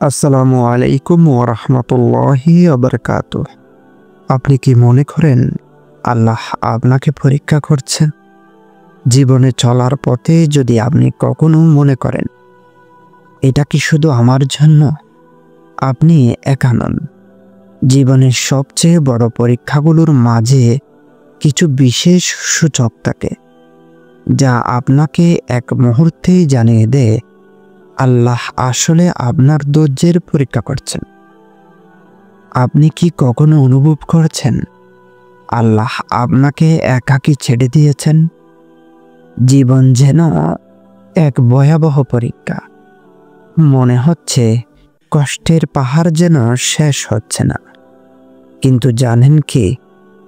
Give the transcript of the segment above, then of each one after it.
আসসালামু আলাইকুম ওয়া রাহমাতুল্লাহি ওয়া বারাকাতুহু। আপনি কি মনে করেন আল্লাহ আপনাকে পরীক্ষা করছেন? জীবনে চলার পথে যদি আপনি কখনো মনে করেন এটা কি শুধু আমার জন্য, আপনি একা নন। জীবনের সবচেয়ে বড় পরীক্ষাগুলোর মাঝে কিছু বিশেষ সূচক থাকে যা আপনাকে এক মুহূর্তেই জানিয়ে দেয় আল্লাহ আসলে আপনার ধৈর্যের পরীক্ষা করছেন। আপনি কি কখনো অনুভব করেছেন আল্লাহ আপনাকে একাকী ছেড়ে দিয়েছেন? জীবন যেন এক ভয়াবহ পরীক্ষা। মনে হচ্ছে কষ্টের পাহাড় যেন শেষ হচ্ছে না। কিন্তু জানেন কি,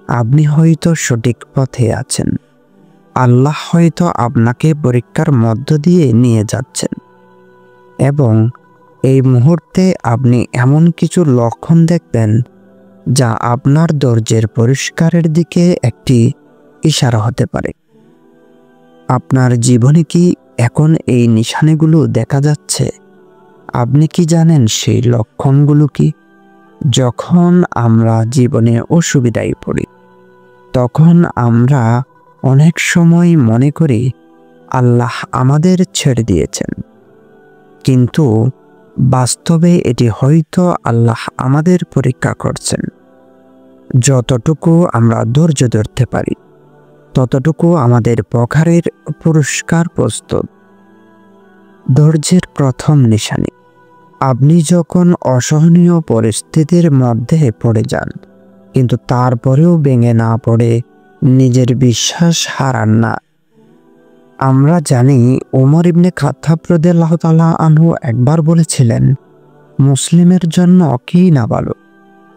আপনি হয়তো সঠিক পথে আছেন। আল্লাহ হয়তো আপনাকে পরীক্ষার মধ্য দিয়ে নিয়ে যাচ্ছেন এবং এই মুহূর্তে আপনি এমন কিছু লক্ষণ দেখবেন যা আপনার ধৈর্যের পরিষ্কারের দিকে একটি ইশারা হতে পারে। আপনার জীবনে কি এখন এই নিশানাগুলো দেখা যাচ্ছে? আপনি কি জানেন সেই লক্ষণগুলো কি? যখন আমরা জীবনে অসুবিধায় পড়ি তখন আমরা অনেক সময় মনে করি আল্লাহ আমাদের ছেড়ে দিয়েছেন, কিন্তু বাস্তবে এটি হয়তো আল্লাহ আমাদের পরীক্ষা করছেন। যতটুকু আমরা ধৈর্য ধরতে পারি ততটুকু আমাদের পখারের পুরস্কার প্রস্তুত। ধৈর্যের প্রথম নিশানি, আপনি যখন অসহনীয় পরিস্থিতির মধ্যে পড়ে যান কিন্তু তারপরেও ভেঙে না পড়ে নিজের বিশ্বাস হারান না। আমরা জানি ওমর ইবনে খাত্তাব রাদিয়াল্লাহু তাআলা আনহু একবার বলেছিলেন, মুসলিমের জন্য কি না ভালো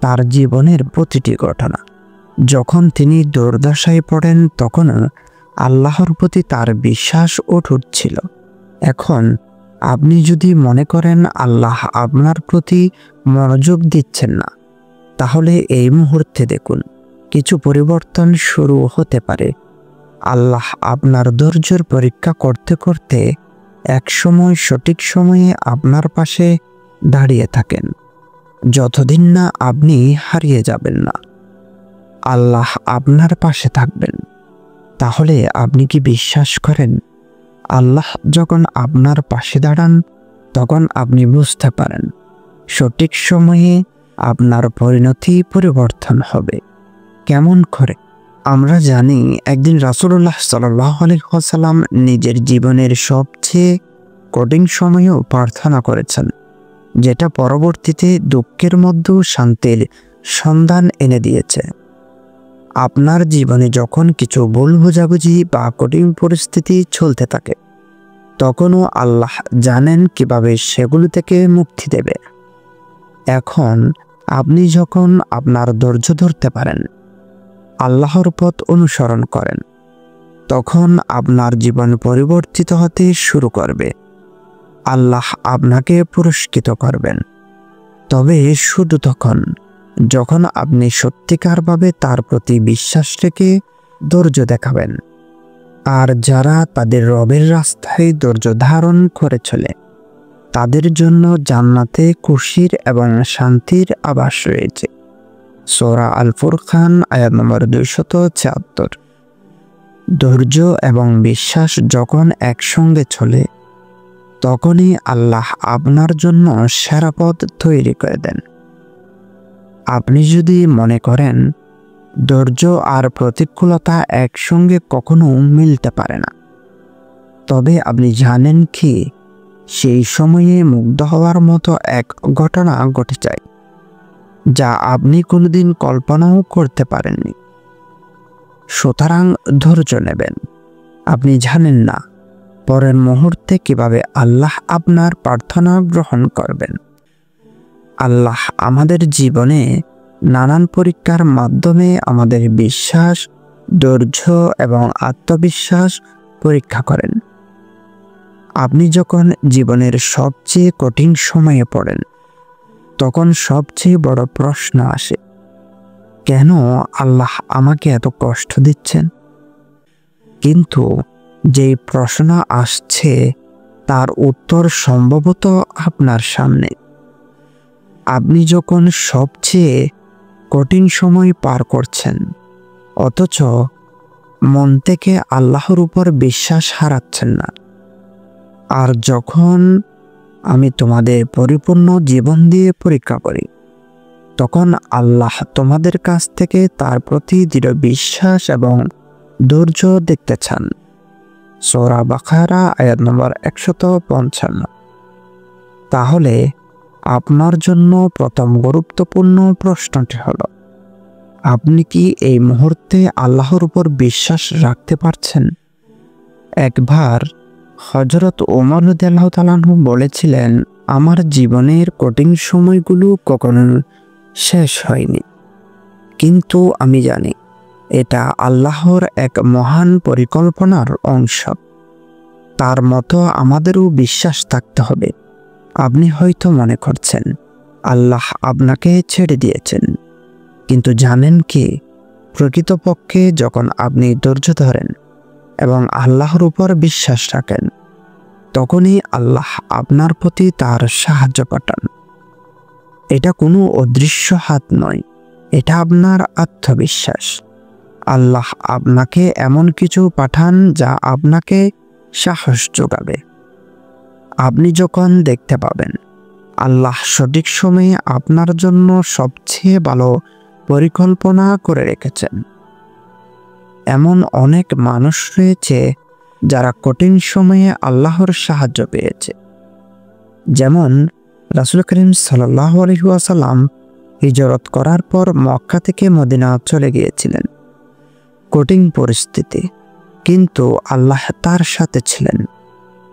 তার জীবনের প্রতিটি ঘটনা। যখন তিনি দুর্দশায় পড়েন তখন আল্লাহর প্রতি তার বিশ্বাস অটুট ছিল। এখন আপনি যদি মনে করেন আল্লাহ আপনার প্রতি মনোযোগ দিচ্ছেন না, তাহলে এই মুহূর্তে দেখুন কিছু পরিবর্তন শুরু হতে পারে। আল্লাহ আপনার ধৈর্যের পরীক্ষা করতে করতে একসময় সঠিক সময়ে আপনার পাশে দাঁড়িয়ে থাকেন। যতদিন না আপনি হারিয়ে যাবেন না, আল্লাহ আপনার পাশে থাকবেন। তাহলে আপনি কি বিশ্বাস করেন আল্লাহ যখন আপনার পাশে দাঁড়ান তখন আপনি বুঝতে পারেন সঠিক সময়ে আপনার পরিণতি পরিবর্তন হবে। কেমন করে? আমরা জানি একদিন রাসূলুল্লাহ সাল্লাল্লাহু আলাইহি ওয়াসাল্লাম নিজের জীবনের সবচেয়ে কঠিন সময়েও প্রার্থনা করেছেন, যেটা পরবর্তীতে দুঃখের মধ্যেও শান্তির সন্ধান এনে দিয়েছে। আপনার জীবনে যখন কিছু ভুল বোঝাবুঝি বা কঠিন পরিস্থিতি চলতে থাকে তখনও আল্লাহ জানেন কিভাবে সেগুলো থেকে মুক্তি দেবে। এখন আপনি যখন আপনার ধৈর্য ধরতে পারেন, আল্লাহর পথ অনুসরণ করেন, তখন আপনার জীবন পরিবর্তিত হতে শুরু করবে। আল্লাহ আপনাকে পুরস্কৃত করবেন, তবে শুধু তখন যখন আপনি সত্যিকারভাবে তার প্রতি বিশ্বাস রেখে ধৈর্য দেখাবেন। আর যারা তাদের রবের রাস্তায় ধৈর্য ধারণ করে চলে তাদের জন্য জান্নাতে খুশির এবং শান্তির আবাস রয়েছে। সূরা আল ফুরকান আয়াত নম্বর 276। ধৈর্য এবং বিশ্বাস যখন একসঙ্গে চলে তখনই আল্লাহ আপনার জন্য সেরা পথ তৈরি করে দেন। আপনি যদি মনে করেন ধৈর্য আর প্রতিকূলতা একসঙ্গে কখনো মিলতে পারে না, তবে আপনি জানেন কি, সেই সময়ে মুগ্ধ হওয়ার মতো এক ঘটনা ঘটে যায় যা আপনি কোনোদিন কল্পনাও করতে পারেননি। সুতরাং ধৈর্য নেবেন। আপনি জানেন না পরের মুহূর্তে কিভাবে আল্লাহ আপনার প্রার্থনা গ্রহণ করবেন। আল্লাহ আমাদের জীবনে নানান পরীক্ষার মাধ্যমে আমাদের বিশ্বাস, ধৈর্য এবং আত্মবিশ্বাস পরীক্ষা করেন। আপনি যখন জীবনের সবচেয়ে কঠিন সময়ে পড়েন তখন সবচেয়ে বড় প্রশ্ন আসে, কেন আল্লাহ আমাকে এত কষ্ট দিচ্ছেন? কিন্তু যেই প্রশ্ন আসছে তার উত্তর সম্ভবত আপনার সামনে। আপনি যখন সবচেয়ে কঠিন সময় পার করছেন, অথচ মন থেকে আল্লাহর উপর বিশ্বাস হারাচ্ছেন না। আর যখন আমি তোমাদের পরিপূর্ণ জীবন দিয়ে পরীক্ষা করি, তখন আল্লাহ তোমাদের কাছ থেকে তার প্রতি দৃঢ় বিশ্বাস এবং ধৈর্য দেখতে চান। সূরা বাকারা আয়াত নম্বর 155। তাহলে আপনার জন্য প্রথম গুরুত্বপূর্ণ প্রশ্নটি হলো, আপনি কি এই মুহূর্তে আল্লাহর উপর বিশ্বাস রাখতে পারছেন? একবার হযরত ওমর রাদিয়াল্লাহু তাআলা আনহু বলেছিলেন, আমার জীবনের কঠিন সময়গুলো কখনো শেষ হয়নি, কিন্তু আমি জানি এটা আল্লাহর এক মহান পরিকল্পনার অংশ। তার মতো আমাদেরও বিশ্বাস থাকতে হবে। আপনি হয়তো মনে করছেন আল্লাহ আপনাকে ছেড়ে দিয়েছেন, কিন্তু জানেন কি, প্রকৃতপক্ষে যখন আপনি ধৈর্য ধরেন এবং আল্লাহর উপর বিশ্বাস রাখেন, তখনই আল্লাহ আপনার প্রতি তার সাহায্য পাঠান। এটা কোনো অদৃশ্য হাত নয়, এটা আপনার আত্মবিশ্বাস। আল্লাহ আপনাকে এমন কিছু পাঠান যা আপনাকে সাহস যোগাবে। আপনি যখন দেখতে পাবেন আল্লাহ সঠিক সময়ে আপনার জন্য সবচেয়ে ভালো পরিকল্পনা করে রেখেছেন। এমন অনেক মানুষ রয়েছে যারা কঠিন সময়ে আল্লাহর সাহায্য পেয়েছে। যেমন রাসূল করিম সাল্লাল্লাহু আলাইহি ওয়াসাল্লাম হিজরত করার পর মক্কা থেকে মদিনা চলে গিয়েছিলেন। কঠিন পরিস্থিতি, কিন্তু আল্লাহ তার সাথে ছিলেন।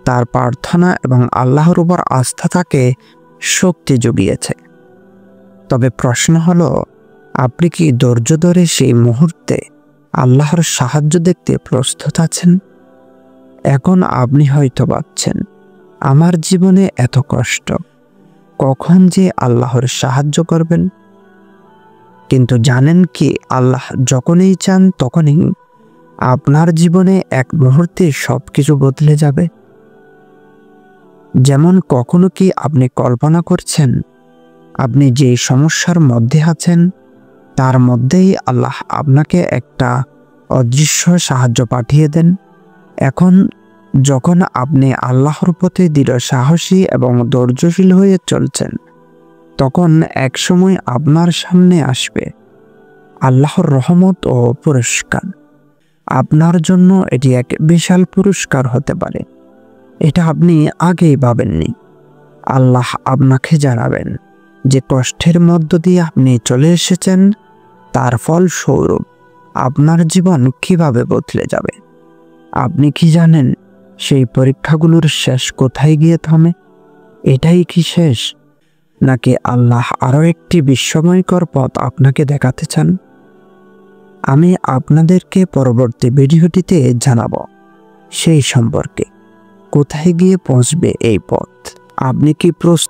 তার প্রার্থনা এবং আল্লাহর উপর আস্থা তাকে শক্তি জুগিয়েছে। তবে প্রশ্ন হলো, আপনি কি ধৈর্য ধরে সেই মুহূর্তে আল্লাহর সাহায্য দেখতে প্রস্তুত আছেন? এখন আপনি হয়তো ভাবছেন, আমার জীবনে এত কষ্ট, কখন যে আল্লাহর সাহায্য করবেন? কিন্তু জানেন কি, আল্লাহ যখনই চান তখনই আপনার জীবনে এক মুহূর্তে সবকিছু বদলে যাবে। যেমন কখনো কি আপনি কল্পনা করছেন আপনি যে সমস্যার মধ্যে আছেন তার মধ্যেই আল্লাহ আপনাকে একটা অদৃশ্য সাহায্য পাঠিয়ে দেন? এখন যখন আপনি আল্লাহর প্রতি দৃঢ় সাহসী এবং ধৈর্যশীল হয়ে চলছেন, তখন একসময় আপনার সামনে আসবে আল্লাহর রহমত ও পুরস্কার। আপনার জন্য এটি এক বিশাল পুরস্কার হতে পারে, এটা আপনি আগেই ভাবেননি। আল্লাহ আপনাকে জানাবেন যে কষ্টের মধ্য দিয়ে আপনি চলে এসেছেন, তার ফলস্বরূপ আপনার জীবন কিভাবে বদলে যাবে। আপনি কি জানেন সেই পরীক্ষাগুলোর শেষ কোথায় গিয়ে থামে? এটাই কি শেষ, নাকি আল্লাহ আরও একটি বিস্ময়কর পথ আপনাকে দেখাতে চান? আমি আপনাদেরকে পরবর্তী ভিডিওটিতে জানাবো সেই সম্পর্কে, কোথায় গিয়ে পৌঁছবে এই পথ। আপনি কি প্রস্তুত?